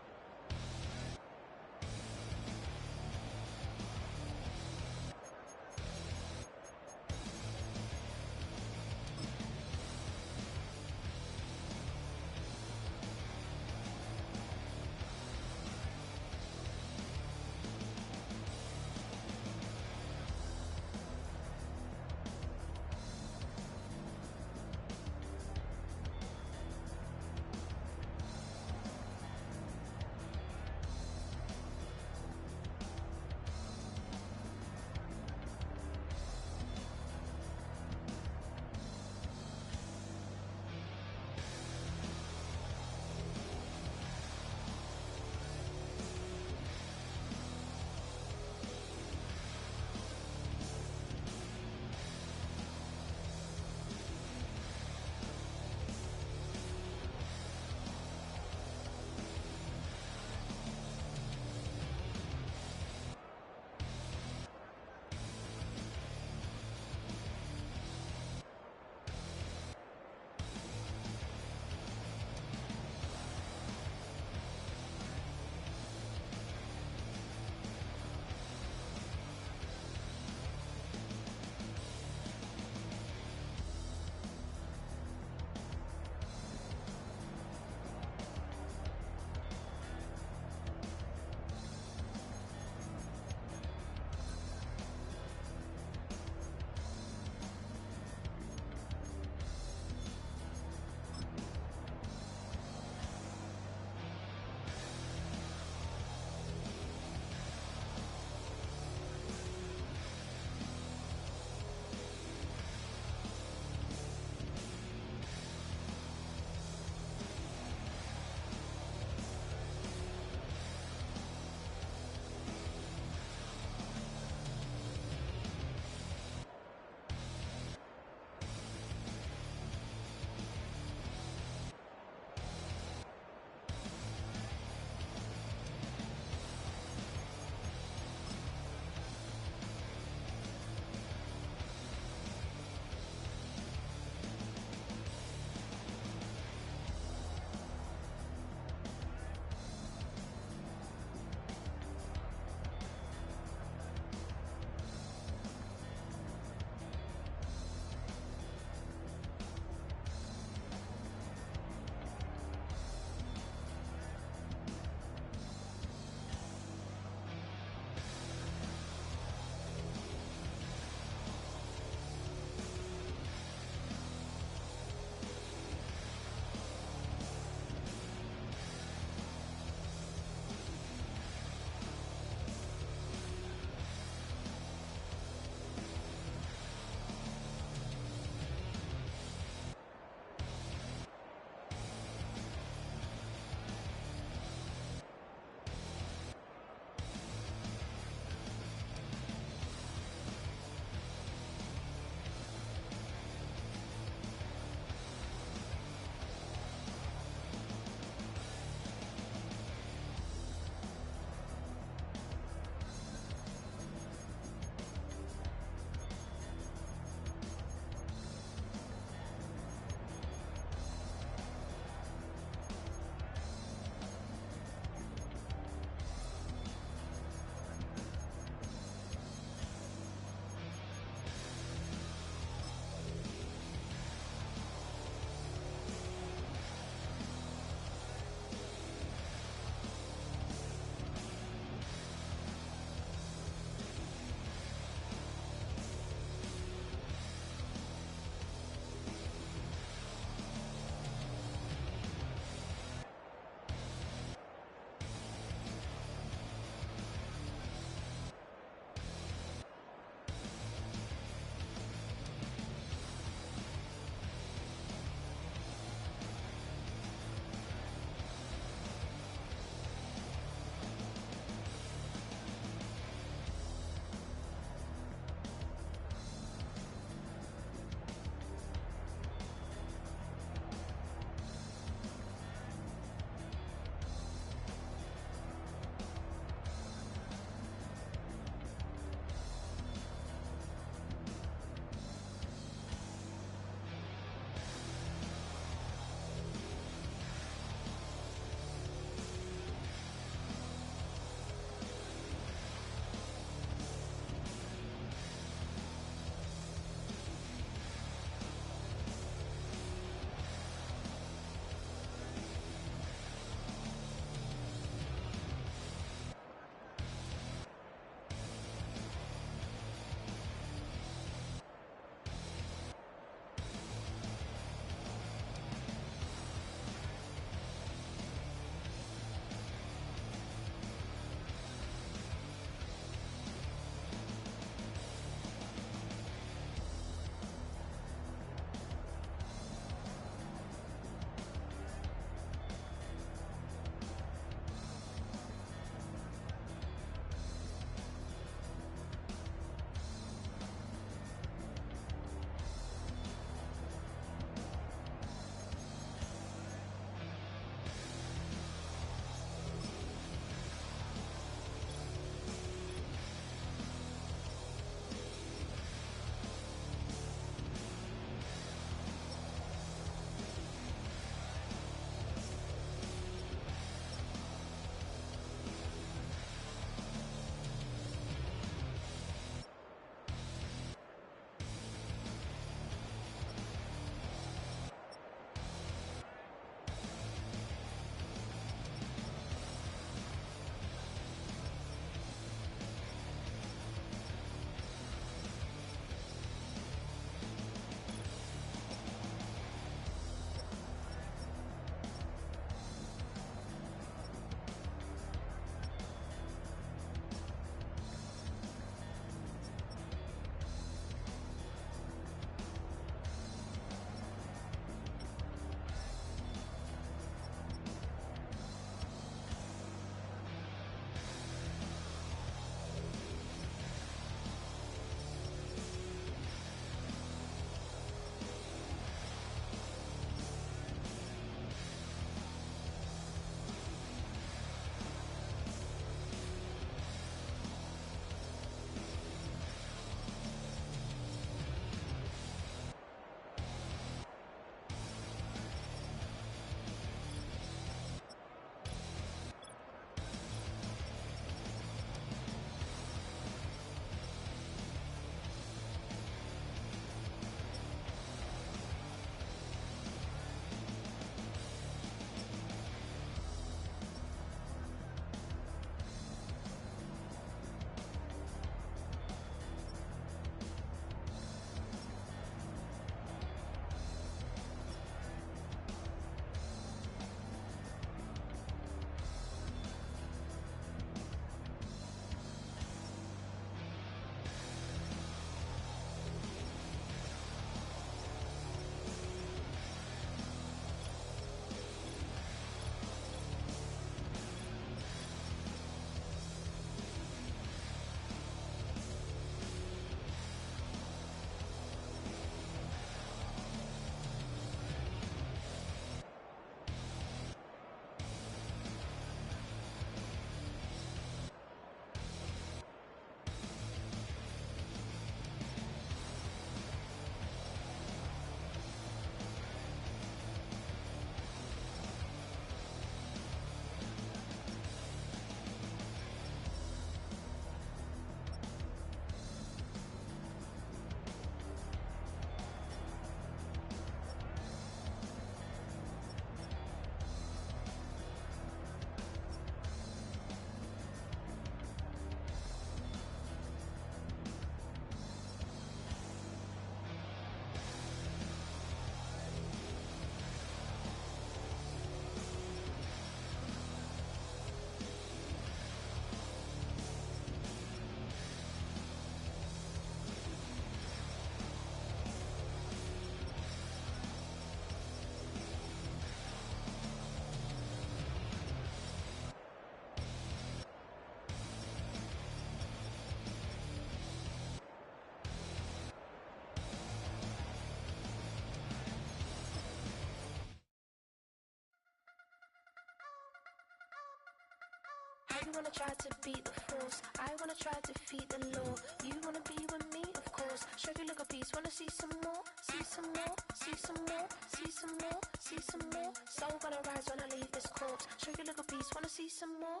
Speaker 5: You wanna try to beat the force, I wanna try to defeat the law. You wanna be with me, of course. Show you look a piece, wanna see some more, see some more, see some more, see some more, see some more. Soul gonna rise when I leave this corpse. Show you look a piece, wanna see some more.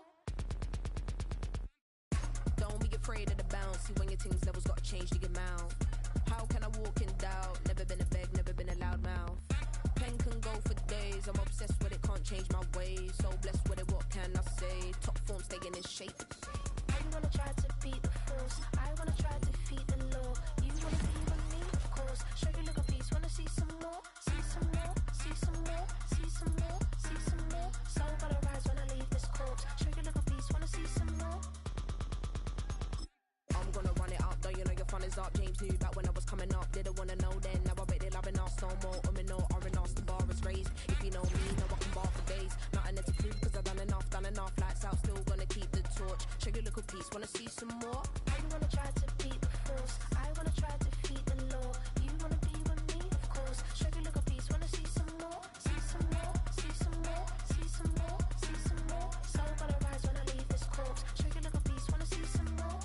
Speaker 6: Don't be afraid of the bounce. See when your things levels gotta change to your mouth. How can I walk in doubt? Never been a beg, never been a loud mouth. Pen can go for days. I'm obsessed with it, can't change my ways. So blessed with it, what can I say? Top form staying in shape.
Speaker 5: You wanna try to beat the force, I wanna try to defeat the law. You wanna be with me, of course. Show you look a piece, wanna see some more, see some more, see some more, see some more, see some more. Soul gonna rise when I leave this corpse. Show you look a piece, wanna see some more.
Speaker 6: I'm gonna run it up, though you know your fun is up. James knew back when I was coming up, didn't wanna know then. Now I bet they're loving us no more. No R&R's, the bar is raised. If you know me, know I can bar for days. Nothing there to prove, cause I've done enough. Lights out, still gonna keep the torch. Show you a little piece, wanna see some more?
Speaker 5: You wanna try to beat the force, I wanna try to defeat the law. You wanna be with me, of course. Show you a little piece, wanna see some more, see some more, see some more, see some more, see some more. Soul gonna rise when I leave this corpse. Show you a little piece, wanna see some more.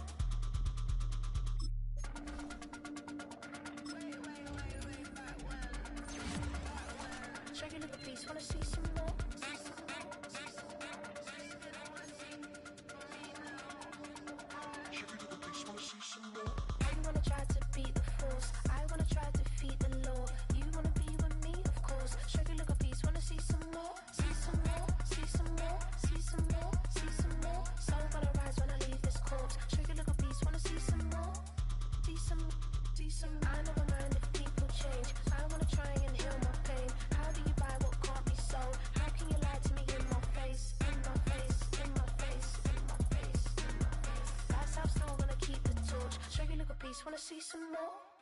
Speaker 5: Show you a little piece, wanna see some more. You wanna try to beat the force, I wanna try to defeat the law. You wanna be with me, of course. Show you look a piece, wanna see some more, see some more, see some more, see some more, see some more. Soul gonna rise when I leave this corpse. Show you look a piece, wanna see some more, see some, see some. I never mind if people change. I wanna try and heal my pain. How do you buy what can't be sold? How can you lie to me in my face, in my face, in my face, in my face, in my face? That's how I'm still gonna keep the torch. Show you look a piece, wanna see some more.